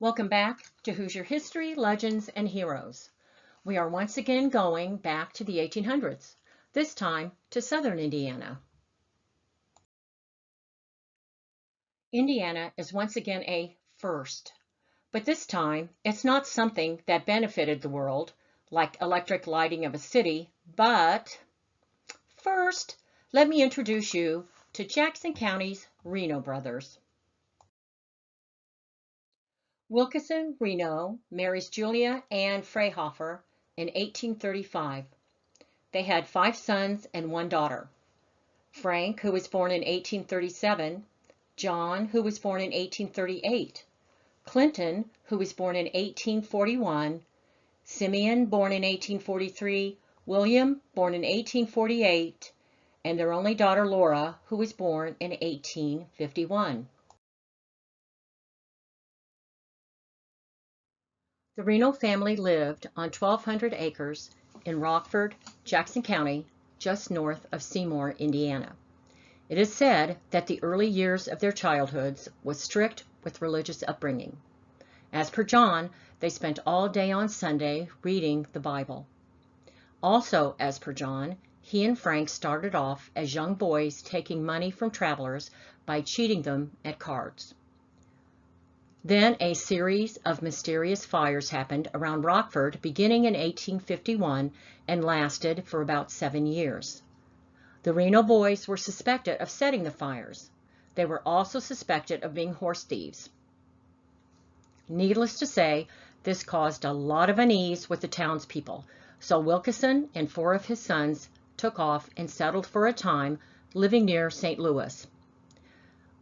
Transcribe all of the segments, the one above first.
Welcome back to Hoosier History, Legends, and Heroes. We are once again going back to the 1800s, this time to southern Indiana. Indiana is once again a first, but this time it's not something that benefited the world, like electric lighting of a city, but first, let me introduce you to Jackson County's Reno brothers. Wilkeson Reno marries Julia Ann Freyhofer in 1835. They had 5 sons and 1 daughter. Frank, who was born in 1837, John, who was born in 1838, Clinton, who was born in 1841, Simeon, born in 1843, William, born in 1848, and their only daughter Laura, who was born in 1851. The Reno family lived on 1,200 acres in Rockford, Jackson County, just north of Seymour, Indiana. It is said that the early years of their childhoods was strict with religious upbringing. As per John, they spent all day on Sunday reading the Bible. Also, as per John, he and Frank started off as young boys taking money from travelers by cheating them at cards. Then a series of mysterious fires happened around Rockford beginning in 1851 and lasted for about 7 years. The Reno boys were suspected of setting the fires. They were also suspected of being horse thieves. Needless to say, this caused a lot of unease with the townspeople, so Wilkeson and 4 of his sons took off and settled for a time, living near St. Louis.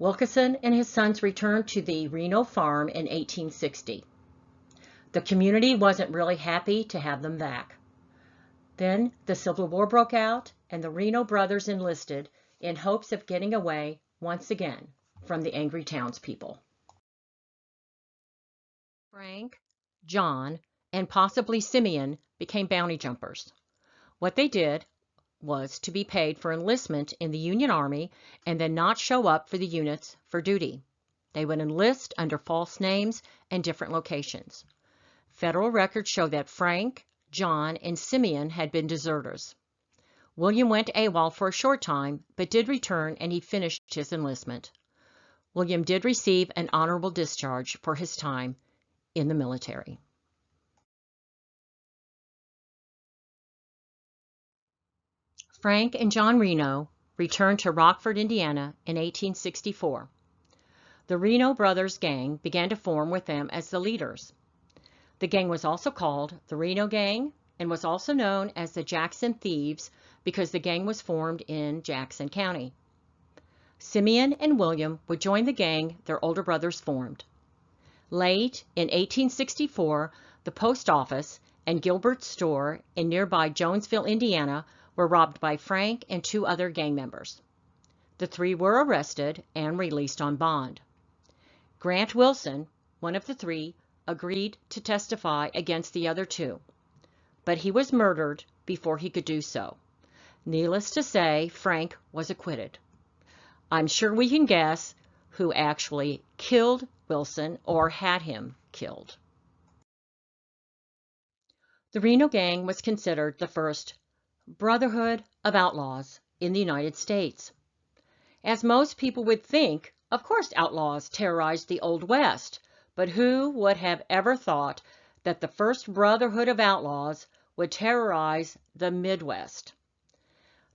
Wilkeson and his sons returned to the Reno farm in 1860. The community wasn't really happy to have them back. Then the Civil War broke out, and the Reno brothers enlisted in hopes of getting away once again from the angry townspeople. Frank, John, and possibly Simeon became bounty jumpers. What they did was to be paid for enlistment in the Union Army and then not show up for the units for duty. They would enlist under false names and different locations. Federal records show that Frank, John, and Simeon had been deserters. William went AWOL for a short time, but did return and he finished his enlistment. William did receive an honorable discharge for his time in the military. Frank and John Reno returned to Rockford, Indiana in 1864. The Reno Brothers gang began to form with them as the leaders. The gang was also called the Reno Gang and was also known as the Jackson Thieves because the gang was formed in Jackson County. Simeon and William would join the gang their older brothers formed. Late in 1864, the post office and Gilbert's store in nearby Jonesville, Indiana, were robbed by Frank and 2 other gang members. The 3 were arrested and released on bond. Grant Wilson, one of the 3, agreed to testify against the other 2, but he was murdered before he could do so. Needless to say, Frank was acquitted. I'm sure we can guess who actually killed Wilson or had him killed. The Reno Gang was considered the first Brotherhood of Outlaws in the United States. As most people would think, of course outlaws terrorized the Old West, but who would have ever thought that the first Brotherhood of Outlaws would terrorize the Midwest?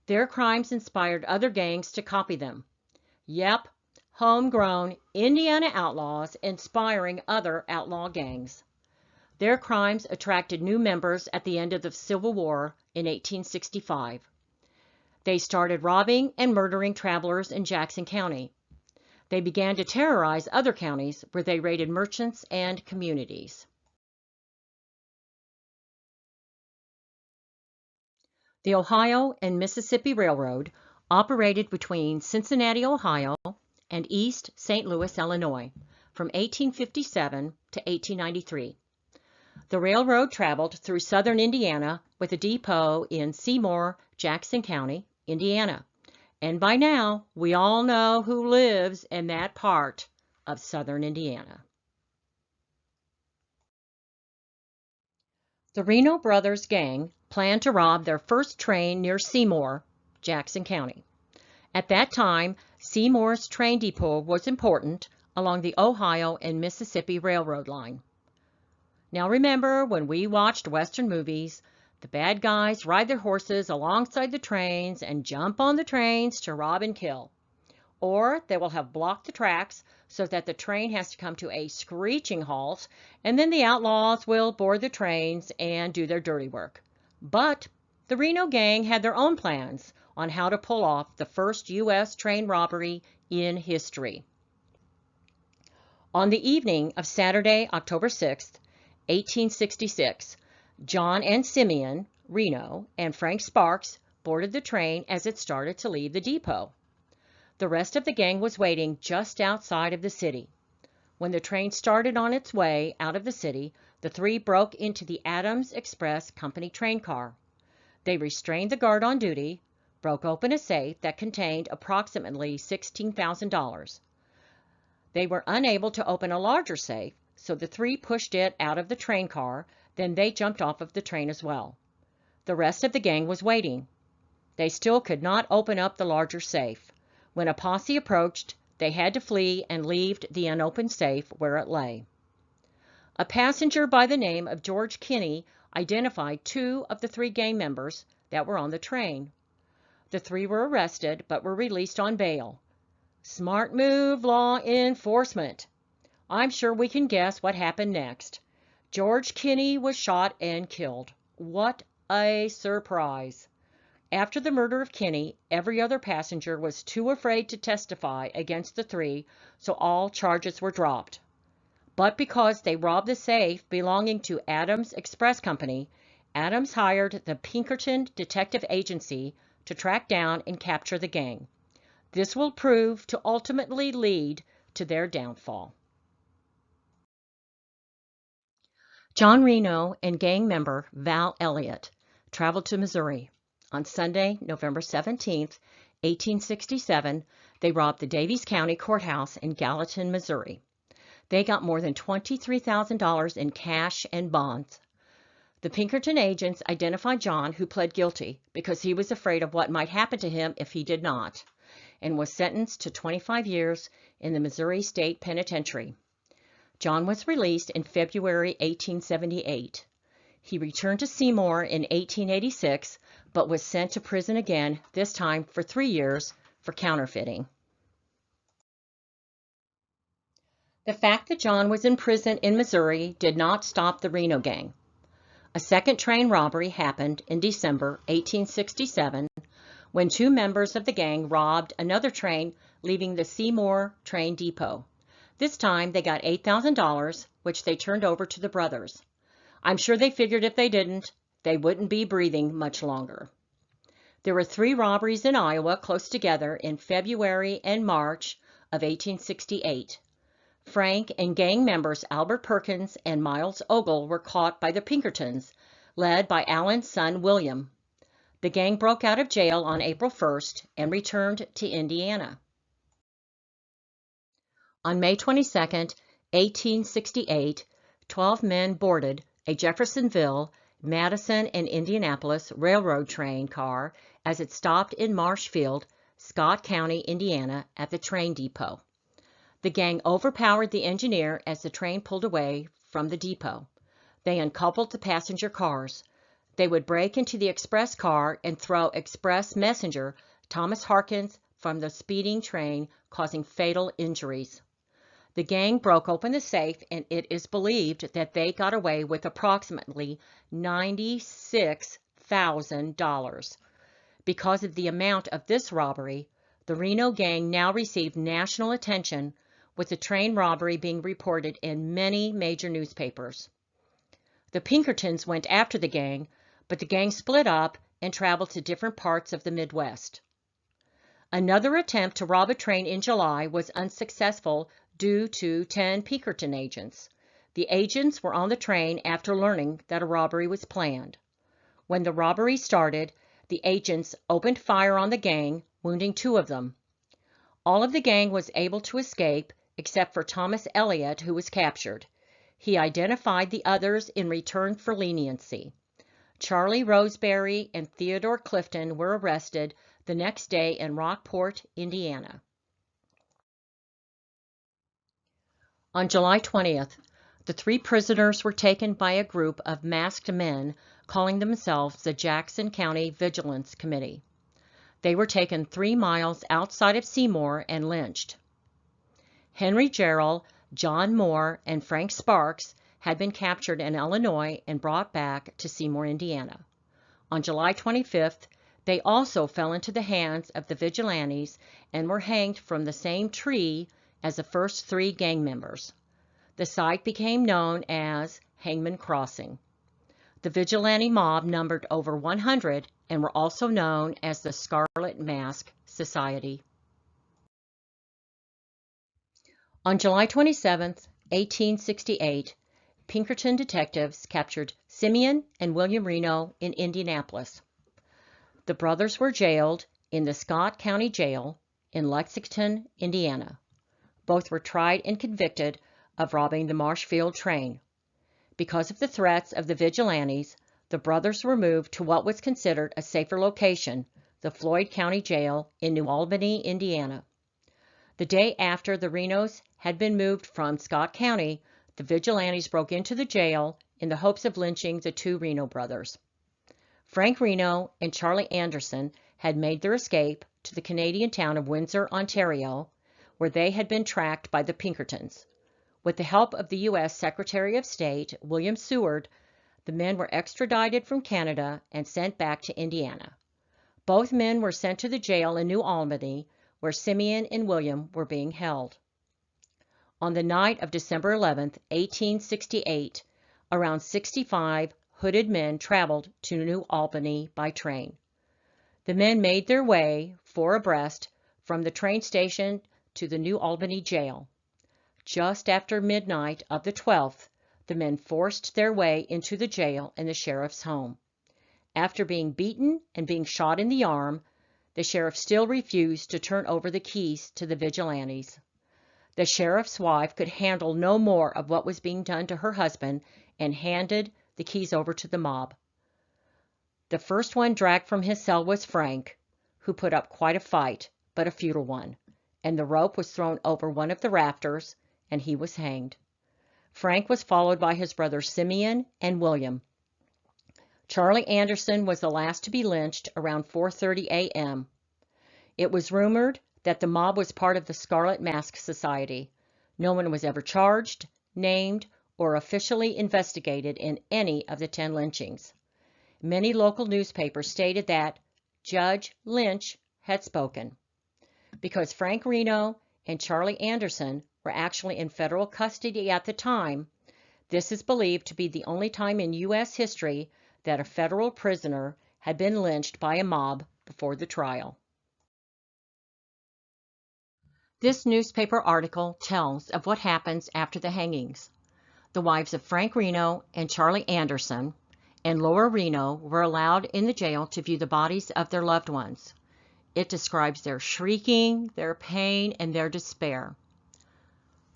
Their crimes inspired other gangs to copy them. Yep, homegrown Indiana outlaws inspiring other outlaw gangs. Their crimes attracted new members at the end of the Civil War in 1865. They started robbing and murdering travelers in Jackson County. They began to terrorize other counties where they raided merchants and communities. The Ohio and Mississippi Railroad operated between Cincinnati, Ohio, and East St. Louis, Illinois, from 1857 to 1893. The railroad traveled through southern Indiana with a depot in Seymour, Jackson County, Indiana. And by now, we all know who lives in that part of southern Indiana. The Reno Brothers gang planned to rob their first train near Seymour, Jackson County. At that time, Seymour's train depot was important along the Ohio and Mississippi Railroad line. Now remember, when we watched Western movies, the bad guys ride their horses alongside the trains and jump on the trains to rob and kill. Or they will have blocked the tracks so that the train has to come to a screeching halt, and then the outlaws will board the trains and do their dirty work. But the Reno gang had their own plans on how to pull off the first U.S. train robbery in history. On the evening of Saturday, October 6, 1866, John and Simeon Reno and Frank Sparks boarded the train as it started to leave the depot. The rest of the gang was waiting just outside of the city. When the train started on its way out of the city, the three broke into the Adams Express Company train car. They restrained the guard on duty, broke open a safe that contained approximately $16,000. They were unable to open a larger safe, so the three pushed it out of the train car, then they jumped off of the train as well. The rest of the gang was waiting. They still could not open up the larger safe. When a posse approached, they had to flee and leave the unopened safe where it lay. A passenger by the name of George Kinney identified two of the three gang members that were on the train. The three were arrested but were released on bail. Smart move, law enforcement. I'm sure we can guess what happened next. George Kinney was shot and killed. What a surprise! After the murder of Kinney, every other passenger was too afraid to testify against the three, so all charges were dropped. But because they robbed the safe belonging to Adams Express Company, Adams hired the Pinkerton Detective Agency to track down and capture the gang. This will prove to ultimately lead to their downfall. John Reno and gang member Val Elliott traveled to Missouri. On Sunday, November 17, 1867, they robbed the Daviess County Courthouse in Gallatin, Missouri. They got more than $23,000 in cash and bonds. The Pinkerton agents identified John, who pled guilty because he was afraid of what might happen to him if he did not, and was sentenced to 25 years in the Missouri State Penitentiary. John was released in February 1878. He returned to Seymour in 1886, but was sent to prison again, this time for 3 years, for counterfeiting. The fact that John was in prison in Missouri did not stop the Reno gang. A second train robbery happened in December 1867 when two members of the gang robbed another train leaving the Seymour train depot. This time they got $8,000, which they turned over to the brothers. I'm sure they figured if they didn't, they wouldn't be breathing much longer. There were 3 robberies in Iowa close together in February and March of 1868. Frank and gang members Albert Perkins and Miles Ogle were caught by the Pinkertons, led by Allen's son William. The gang broke out of jail on April 1st and returned to Indiana. On May 22, 1868, 12 men boarded a Jeffersonville, Madison, and Indianapolis railroad train car as it stopped in Marshfield, Scott County, Indiana, at the train depot. The gang overpowered the engineer as the train pulled away from the depot. They uncoupled the passenger cars. They would break into the express car and throw express messenger Thomas Harkins from the speeding train, causing fatal injuries. The gang broke open the safe, and it is believed that they got away with approximately $96,000. Because of the amount of this robbery, the Reno gang now received national attention, with the train robbery being reported in many major newspapers. The Pinkertons went after the gang, but the gang split up and traveled to different parts of the Midwest. Another attempt to rob a train in July was unsuccessful due to 10 Pinkerton agents. The agents were on the train after learning that a robbery was planned. When the robbery started, the agents opened fire on the gang, wounding 2 of them. All of the gang was able to escape, except for Thomas Elliott, who was captured. He identified the others in return for leniency. Charlie Roseberry and Theodore Clifton were arrested the next day in Rockport, Indiana. On July 20th, the 3 prisoners were taken by a group of masked men calling themselves the Jackson County Vigilance Committee. They were taken 3 miles outside of Seymour and lynched. Henry Gerald, John Moore, and Frank Sparks had been captured in Illinois and brought back to Seymour, Indiana. On July 25th, they also fell into the hands of the Vigilantes and were hanged from the same tree as the first 3 gang members. The site became known as Hangman Crossing. The Vigilante mob numbered over 100 and were also known as the Scarlet Mask Society. On July 27, 1868, Pinkerton detectives captured Simeon and William Reno in Indianapolis. The brothers were jailed in the Scott County Jail in Lexington, Indiana. Both were tried and convicted of robbing the Marshfield train. Because of the threats of the Vigilantes, the brothers were moved to what was considered a safer location, the Floyd County Jail in New Albany, Indiana. The day after the Renos had been moved from Scott County, the Vigilantes broke into the jail in the hopes of lynching the 2 Reno brothers. Frank Reno and Charlie Anderson had made their escape to the Canadian town of Windsor, Ontario, where they had been tracked by the Pinkertons. With the help of the U.S. Secretary of State, William Seward, the men were extradited from Canada and sent back to Indiana. Both men were sent to the jail in New Albany, where Simeon and William were being held. On the night of December 11, 1868, around 65 hooded men traveled to New Albany by train. The men made their way, 4 abreast, from the train station to the New Albany jail. Just after midnight of the 12th, the men forced their way into the jail and the sheriff's home. After being beaten and being shot in the arm, the sheriff still refused to turn over the keys to the Vigilantes. The sheriff's wife could handle no more of what was being done to her husband and handed the keys over to the mob. The first one dragged from his cell was Frank, who put up quite a fight, but a futile one, and the rope was thrown over one of the rafters, and he was hanged. Frank was followed by his brothers Simeon and William. Charlie Anderson was the last to be lynched around 4:30 a.m. It was rumored that the mob was part of the Scarlet Mask Society. No one was ever charged, named, or officially investigated in any of the 10 lynchings. Many local newspapers stated that Judge Lynch had spoken. Because Frank Reno and Charlie Anderson were actually in federal custody at the time, this is believed to be the only time in U.S. history that a federal prisoner had been lynched by a mob before the trial. This newspaper article tells of what happens after the hangings. The wives of Frank Reno and Charlie Anderson and Laura Reno were allowed in the jail to view the bodies of their loved ones. It describes their shrieking, their pain, and their despair.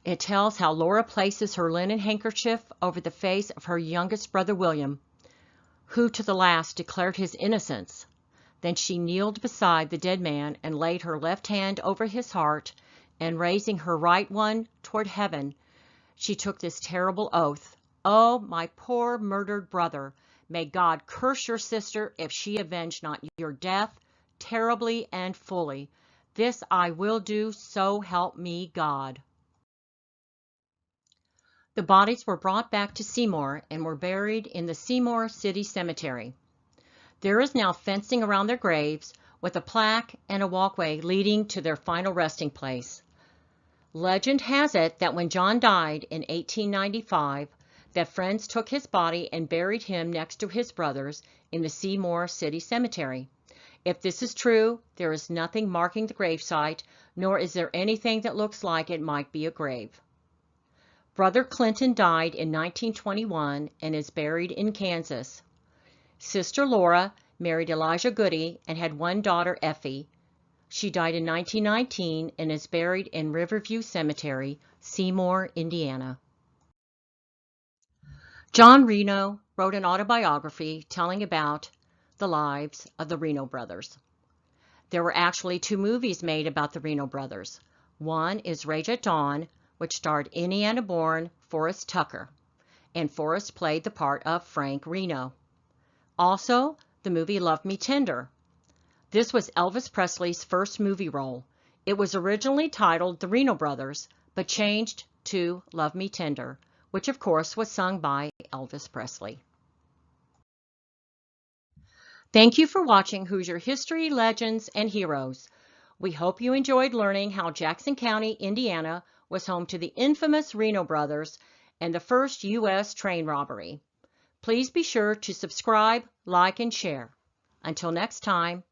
It tells how Laura places her linen handkerchief over the face of her youngest brother William, who to the last declared his innocence. Then she kneeled beside the dead man and laid her left hand over his heart, and raising her right one toward heaven, she took this terrible oath: "Oh, my poor murdered brother, may God curse your sister if she avenge not your death, terribly and fully. This I will do, so help me God." The bodies were brought back to Seymour and were buried in the Seymour City Cemetery. There is now fencing around their graves with a plaque and a walkway leading to their final resting place. Legend has it that when John died in 1895, that friends took his body and buried him next to his brothers in the Seymour City Cemetery. If this is true, there is nothing marking the gravesite, nor is there anything that looks like it might be a grave. Brother Clinton died in 1921 and is buried in Kansas. Sister Laura married Elijah Goody and had one daughter, Effie. She died in 1919 and is buried in Riverview Cemetery, Seymour, Indiana. John Reno wrote an autobiography telling about the lives of the Reno brothers. There were actually 2 movies made about the Reno brothers. One is Rage at Dawn, which starred Indiana-born Forrest Tucker, and Forrest played the part of Frank Reno. Also, the movie Love Me Tender. This was Elvis Presley's first movie role. It was originally titled The Reno Brothers, but changed to Love Me Tender, which of course was sung by Elvis Presley. Thank you for watching Hoosier History, Legends, and Heroes. We hope you enjoyed learning how Jackson County, Indiana was home to the infamous Reno brothers and the first U.S. train robbery. Please be sure to subscribe, like, and share. Until next time.